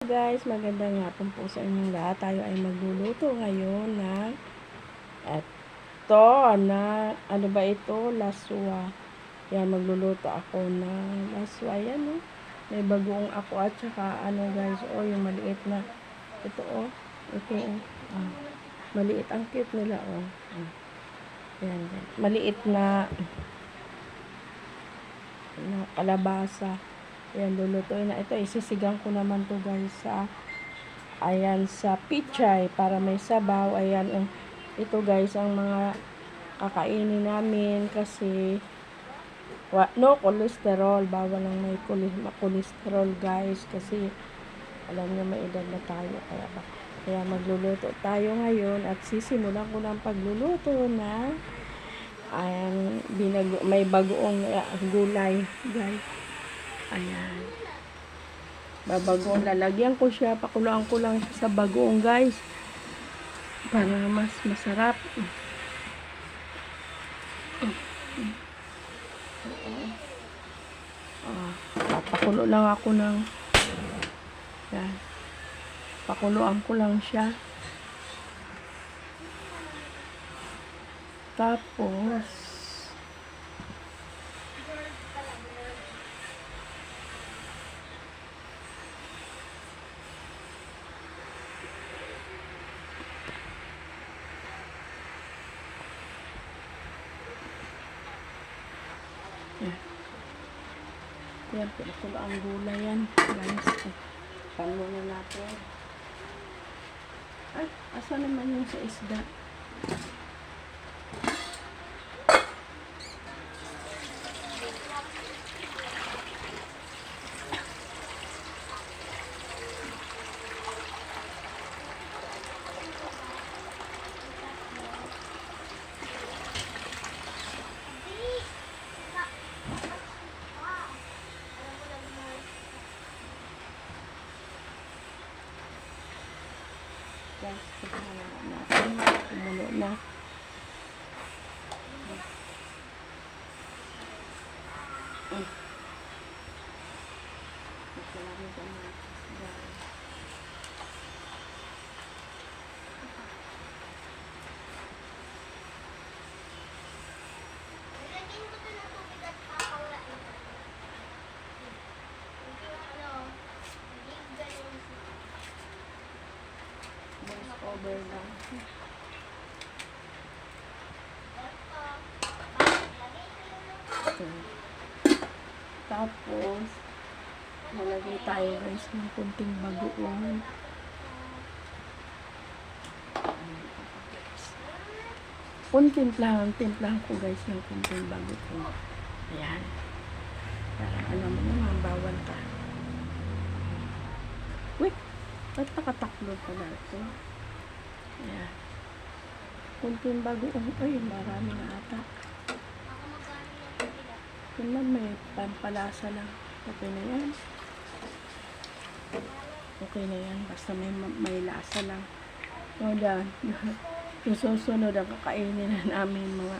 Guys, magandang hapon po sa inyong lahat. Tayo ay magluluto ngayon ng eto na, ano ba ito? Laswa. Yan, magluluto ako ng laswa. Yan, oh. May bagoong ako at saka, ano guys, oh, yung maliit na, ito, oh. Ito, oh. Ah, maliit. Ang cute nila, oh. Yan, yan. Maliit na kalabasa. Ayan, lulutuin na. Ito, isisigang ko naman to guys sa sa pichay para may sabaw. Ayan, ito guys ang mga kakainin namin kasi no cholesterol. Bawal lang may cholesterol guys kasi alam niyo may edad na tayo. Kaya magluluto tayo ngayon at sisimulan ko ng pagluluto na may bagoong gulay guys. Ayan. Babagoong, lalagyan ko siya, pakuluan ko lang siya sa bagoong guys para mas masarap. Pakulo lang ako ng yan. Pakuluan ko lang siya. Tapos yan, pinakulo ang gulay yan guys. Pano na natin. Ay, asa naman yung sa isda? Guys, pagkahalaan natin. Kumulo na. Over lang. Tapos nalagay tayo guys ng kunting bagoong. Timplahan ko guys ng kunting bagoong. Ayan. Para alam mo naman, bawal ka. Wait! Ba't nakataklod pa natin? Ayan. Kunting bagoong. Ay, marami na ata. Yun lang, may pampalasa lang. Okay na yan. Okay na yan. Basta may lasa lang. O, dan. Yung susunod ang kakainin na namin mga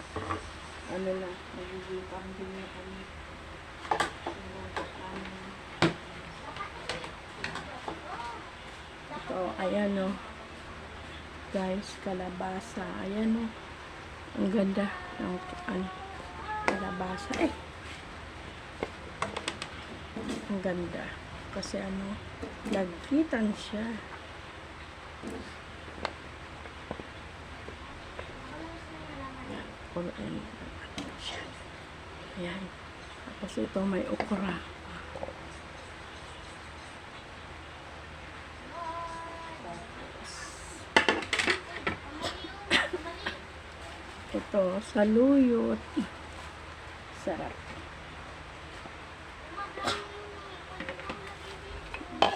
ano na, magiging kambing na kami. Ito, ayan o. Guys, kalabasa. Ayan o. Ang ganda ng kalabasa. Ang ganda. Kasi nagkitan siya. Ayan. Tapos ito may okra. Ito, saluyot. Sarap.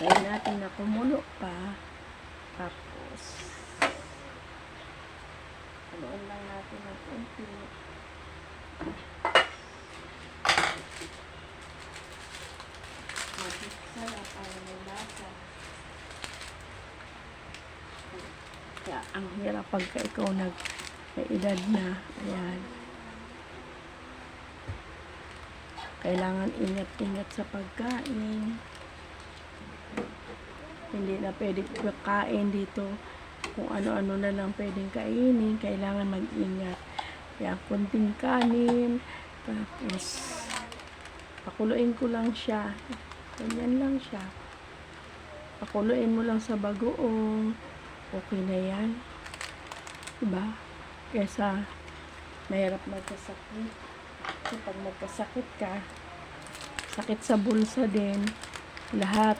Tayo natin na kumulo pa. Tapos, haluan lang natin ng konti. Sarap para may lasa. Kaya, ang hirap pagka ikaw may edad na. Ayan. Kailangan ingat-ingat sa pagkain. Hindi na pwede kain dito. Kung ano-ano na lang pwedeng kainin. Kailangan mag-ingat. Kaya kunting kanin. Tapos, pakuluin ko lang siya. Ganyan lang siya. Pakuluin mo lang sa bagoong. Okay na yan. Diba? Kesa, mahirap magkasakit. Kasi pag magkasakit ka, sakit sa bulsa din. Lahat.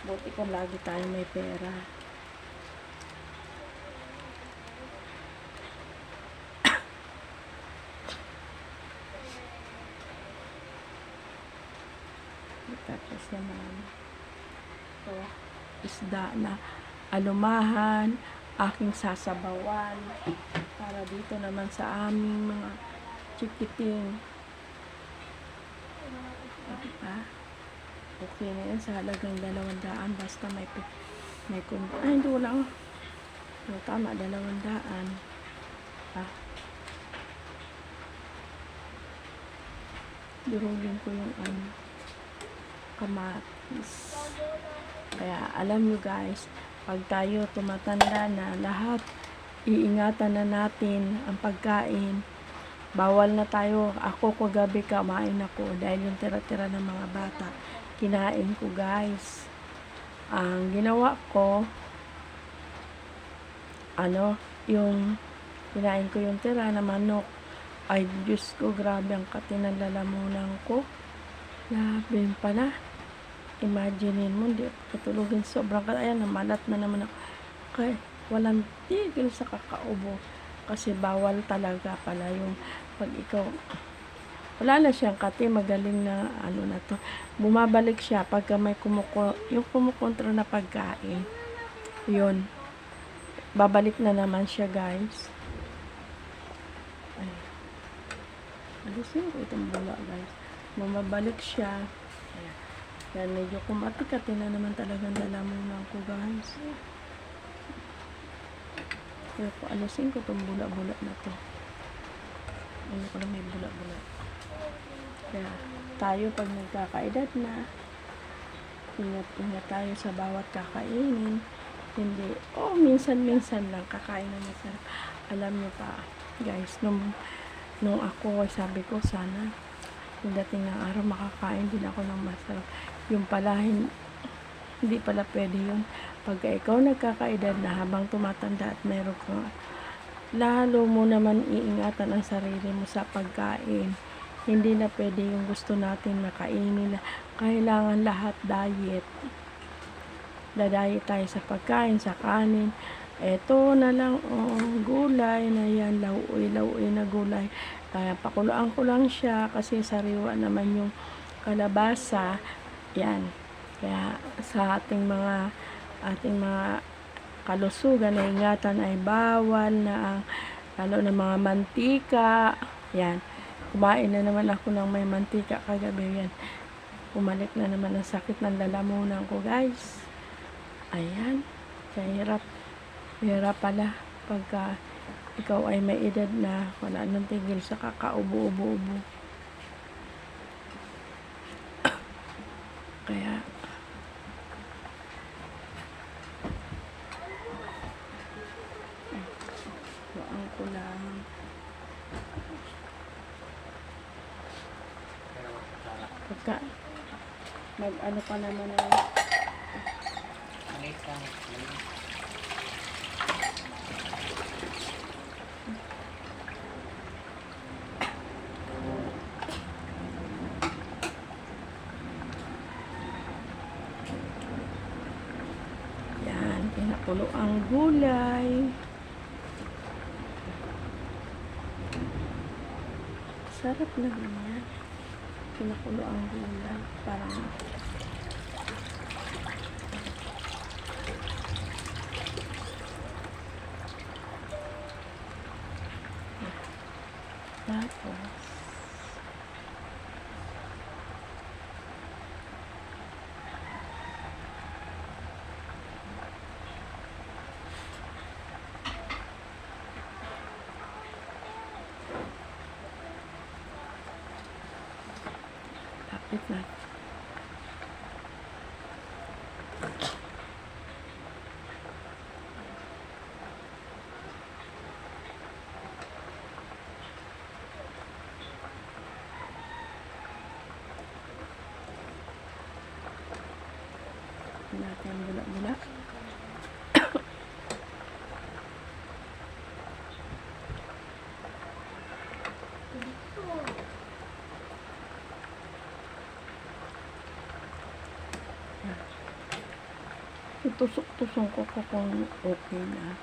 Buti kung lagi tayo may pera. Tapos naman, ito, isda na alumahan, aking sasabawan. Para dito naman sa aming mga chikiting. Diba? Okay na yan sa halagang 200. Basta may ay, hindi lang. Tama, 200. Durugin ko yung kamatis. Kaya alam nyo guys, pag tayo tumatanda na, lahat iingatan na natin ang pagkain. Bawal na tayo. Ako kagabi kumain ako dahil yung tira-tira ng mga bata kinain ko guys. Ang ginawa ko, yung kinain ko yung tira na manok. Ay Diyos ko, grabe ang katinalalamunan ko. Grabe pala. Imaginein mo, hindi katulugin sobrang ayan, namalat na naman ako. Kaya walang tigil sa kakaubo. Kasi bawal talaga pala yung pag ikaw, wala na siyang kati, magaling na na to. Bumabalik siya pagka may yung kumukontra na pagkain. Yun. Babalik na naman siya guys. Ay. Alisin ko itong bula guys. Bumabalik siya. Ayan. Yan, medyo kumatikati na naman talagang lalamunan ko guys. Kaya po, alisin ko itong bula-bula na to. Ano ko na may bula-bula. Kaya, tayo pag nagkakaedad na, ingat-ingat tayo sa bawat kakainin. Hindi, minsan-minsan lang kakain na masarap. Alam niyo pa, guys, nung ako, sabi ko, sana, yung dating ng araw, makakain din ako ng masarap. Yung pala, hindi pala pwede yun. Pagka ikaw nagkakaedad na habang tumatanda at meron ka, lalo mo naman iingatan ang sarili mo sa pagkain. Hindi na pwede yung gusto natin makainin. Kailangan lahat diet. Dadiet tayo sa pagkain, sa kanin. Eto na lang, gulay na yan, lauoy na gulay. Kaya pakuluan ko lang siya kasi sariwa naman yung kalabasa. Yan. Kaya sa ating mga kalusugan na ingatan ay bawal na lalo na mga mantika. Yan. Kumain na naman ako ng may mantika kagabi. Yan. Umalik na naman ang sakit ng lalamunan ko guys. Ayan. Kaya hirap pala pagka ikaw ay may edad na wala nang tigil sa kakaubo-ubo-ubo. Kaya doon ko lang pagka mag-ano pa naman yan, pinakulo ang gulay. Sarap na ganyan. Pinakulo ang gulay. Parang tapos lapit na. Natin bulak-bulak. Itusok-tusok ko kung okay na.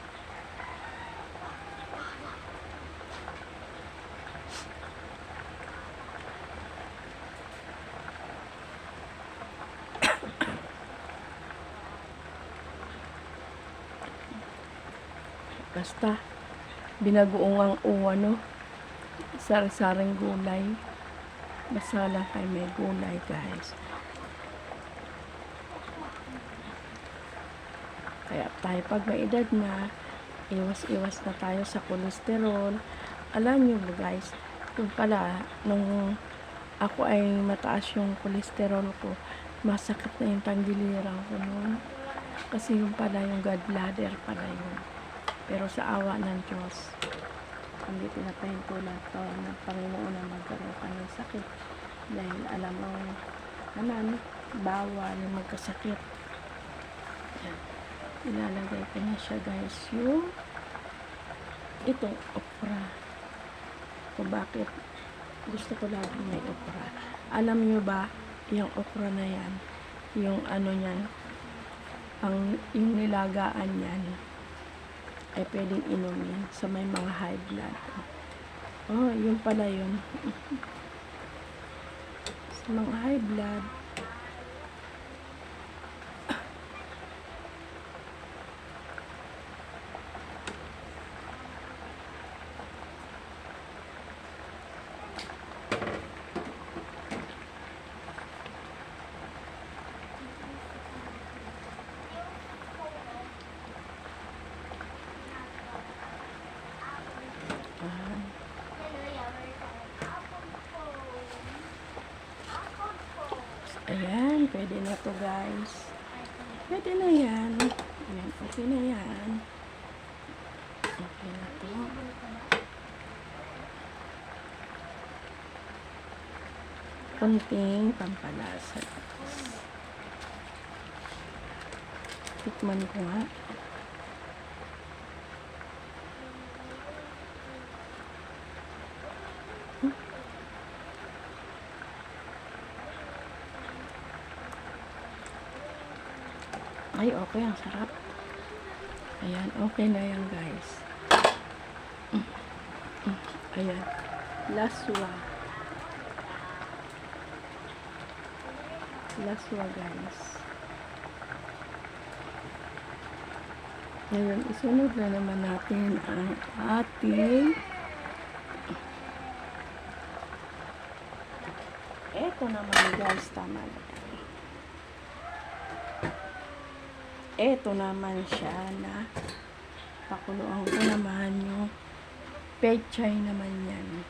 Basta binagoong ang uwano, sari-saring gulay. Basta lang kayo may gulay, guys. Kaya tayo pag may edad na, iwas-iwas na tayo sa kolesterol. Alam nyo ba guys, kung pala, nung ako ay mataas yung kolesterol ko, masakit na yung tangiliran ko noon. Kasi yung pala yung gallbladder pala yun. Pero sa awa ng Diyos, hindi pinapahintulan to ng Panginoon na magkaroon ka ng sakit. Dahil alam mo naman, bawal yung magkasakit. Yan. Ilalagay ko na siya guys yung itong okra. Kung bakit gusto ko lagi may okra. Alam nyo ba, yung okra na yan, yung ano niyan, yung nilagaan yan, ay pwedeng inumin sa may mga high blood. Oh, yun pala yun. Sa mga high blood, ayan, pwede na to guys. Pwede na yan. Ayan, okay na yan. Okay na to. Kunting pampalasa. Tikman ko nga. Ay, okay. Ang sarap. Ayan, okay na yan, guys. Ayan. Laswa. Laswa, guys. Ngayon, isunod na naman natin ang ating eto naman, guys. Tama na. Eto naman siya na pakuluan ko naman yung pechay naman yan.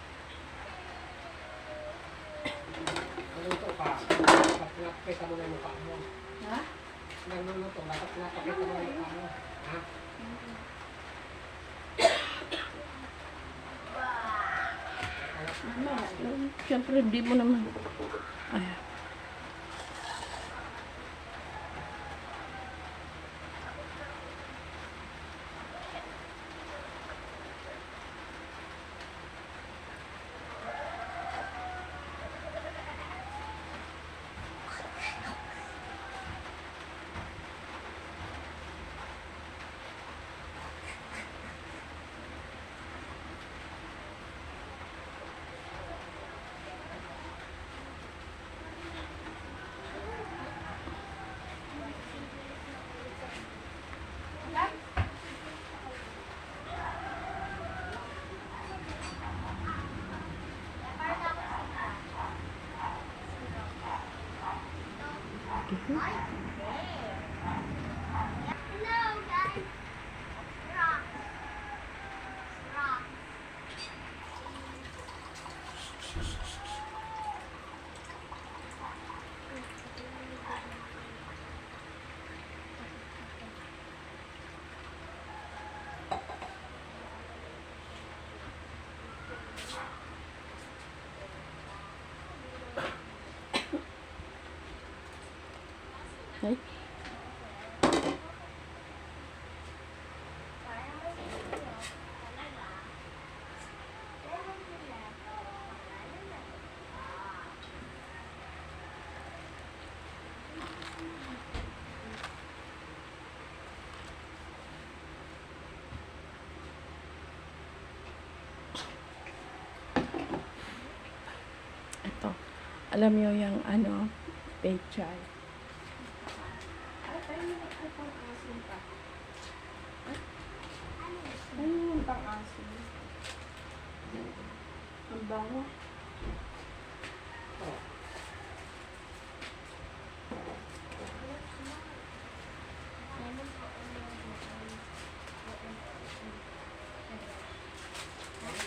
Naluto ka. Napakita mo na yung mukha mo. Ha? Naluto, napakita mo na yung mukha mo. Ha? Siyempre, di mo naman. Ayan. Hello, guys. Rock. Rock. Ay, ito. Alam niyo yung ano, pechay. Ano yung pang-aso? Ang bango. Oh.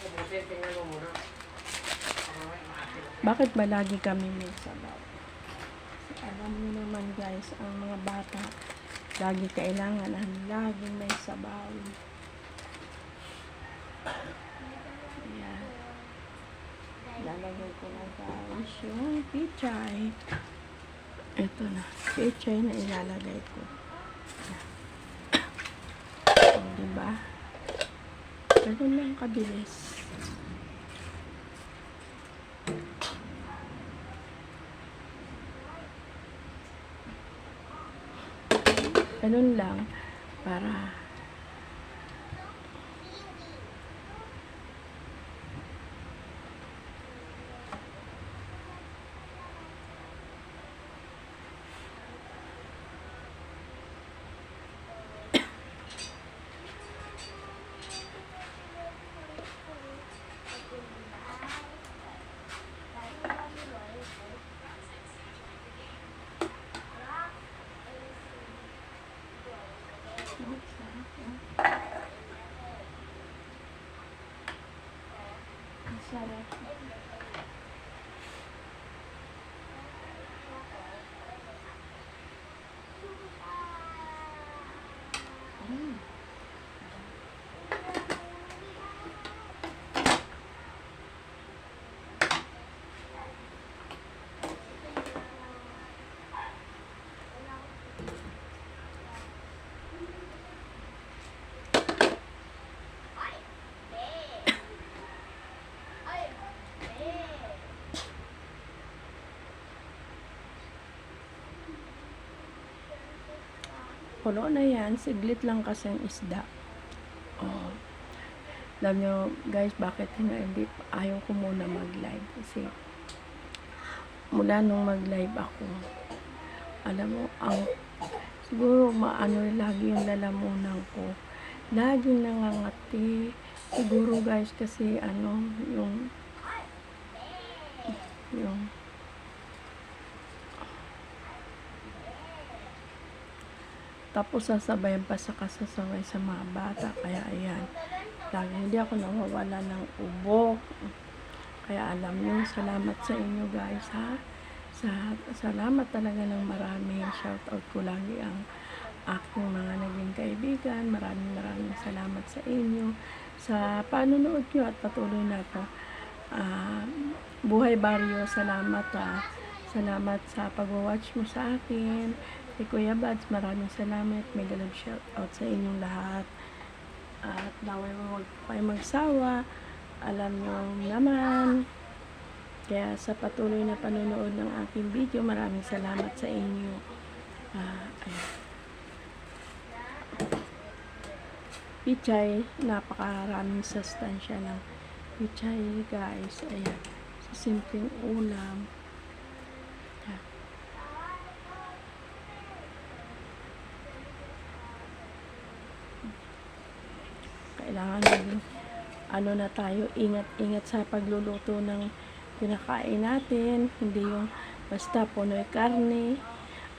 Mabuti, tingnan mo muna. Mamaya maasin. Bakit ba lagi kami may sabaw? Kasi alam niyo naman guys, ang mga bata, lagi kailangan ang laging may sabaw. Ayan. Lalagay ko na guys yung pechay. Ito na. Pechay na ilalagay ko. O, diba? Ganun lang kabilis. Ganun lang para sarap. Puno na yan, siglit lang kasing isda. Oh. Alam nyo, guys, bakit hindi ayaw ko muna mag-live? Kasi, mula nung mag-live ako, alam mo, siguro maano lagi yung lalamunan ko. Laging nangangati. Siguro, guys, kasi yung tapos sasabayan pa sa kasasaway sa mga bata. Kaya ayan, lagi hindi ako nawawala ng ubo. Kaya alam nyo, salamat sa inyo guys ha. Salamat talaga ng marami. Shoutout ko lagi ang aking mga naging kaibigan. Maraming salamat sa inyo sa panunood nyo at patuloy na to. Buhay Barrio, salamat ha. Salamat sa pag-watch mo sa akin. Kay Kuya Bads, maraming salamat. May galab shoutout sa inyong lahat. At naway huwag kayo magsawa. Alam nyo naman. Kaya sa patuloy na panonood ng aking video, maraming salamat sa inyo. Pechay, napakaraming sustansya ng pechay guys. Ayan. Sa simpleng ulam. Kailangan maging na tayo, ingat sa pagluluto ng pinakain natin. Hindi yung basta punoy karne.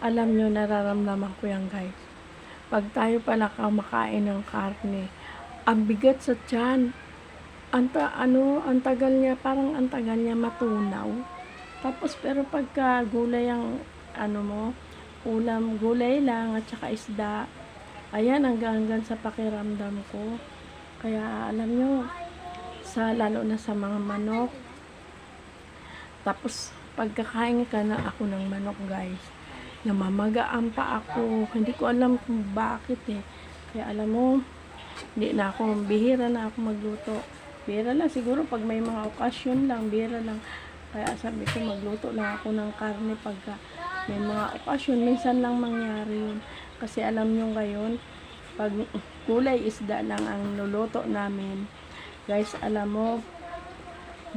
Alam nyo, nararamdaman ko yan guys. Pag tayo pala kumakain ng karne, ang bigat sa tiyan. Ang tagal niya, parang ang tagal niya matunaw. Tapos pero pagka gulay ang ulam, gulay lang at saka isda, ayan, hanggang sa pakiramdam ko. Kaya alam nyo, lalo na sa mga manok. Tapos pagkakain ka na ako ng manok guys, namamagaan pa ako. Hindi ko alam kung bakit eh. Kaya alam mo, hindi na ako, bihira na ako magluto. Bihira lang, siguro pag may mga okasyon lang, bihira lang. Kaya sabi ko, magluto lang ako ng karne pagka may mga okasyon. Minsan lang mangyari yun. Kasi alam nyo ngayon, pag kulay isda lang ang luluto namin, guys, alam mo,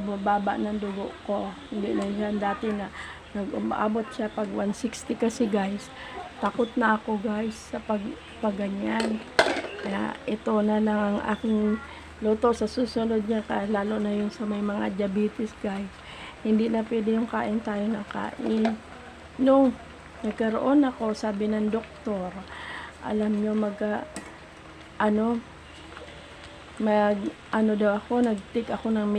bumababa ng dugo ko. Hindi na yan dati na nag-umabot siya pag 160 kasi guys. Takot na ako guys sa pag ganyan. Kaya ito na lang ang aking luto sa susunod niya, lalo na yung sa may mga diabetes guys. Hindi na pwede yung kain tayo ng kain. No, nagkaroon ako, sabi ng doktor, alam nyo daw ako, nag-take ako ng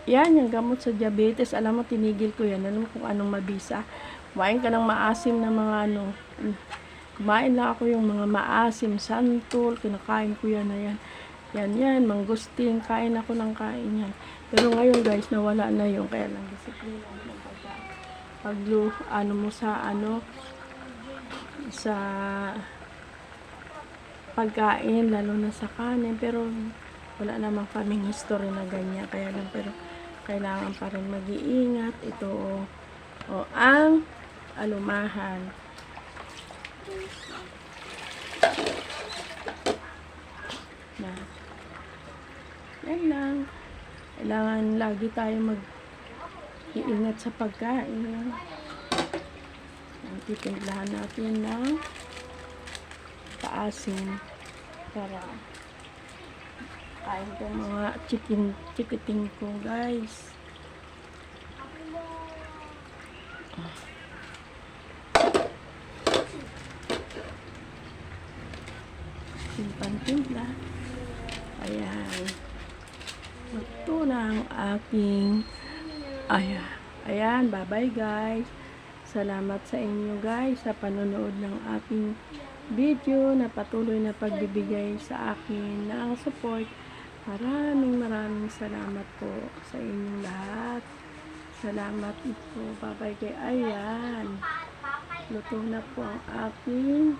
yan, yung gamot sa diabetes. Alam mo, tinigil ko yan. Alam mo kung anong mabisa. Kumain ka ng maasim na mga kumain lang ako yung mga maasim, santol, kinakain ko yan na yan. Yan, mangustin, kain ako ng kain yan. Pero ngayon guys, nawala na yung kaya lang disiplina mo sa pagkain, lalo na sa kanin. Pero wala namang kaming history na ganyan, kaya lang, pero kailangan pa rin mag-iingat. Ito ang alumahan. Yan lang. Kailangan lagi tayo mag-iingat sa pagkain. Titimplahan natin ng paasin para kain ko mga chikiting ko guys. Timpla. Ayan. Ito na ang aking ayan, bye bye guys. Salamat sa inyo guys sa panonood ng aking video, na patuloy na pagbibigay sa akin ng support. Maraming salamat po sa inyong lahat. Salamat po. Bye bye kay ayan. Luto na po ang aking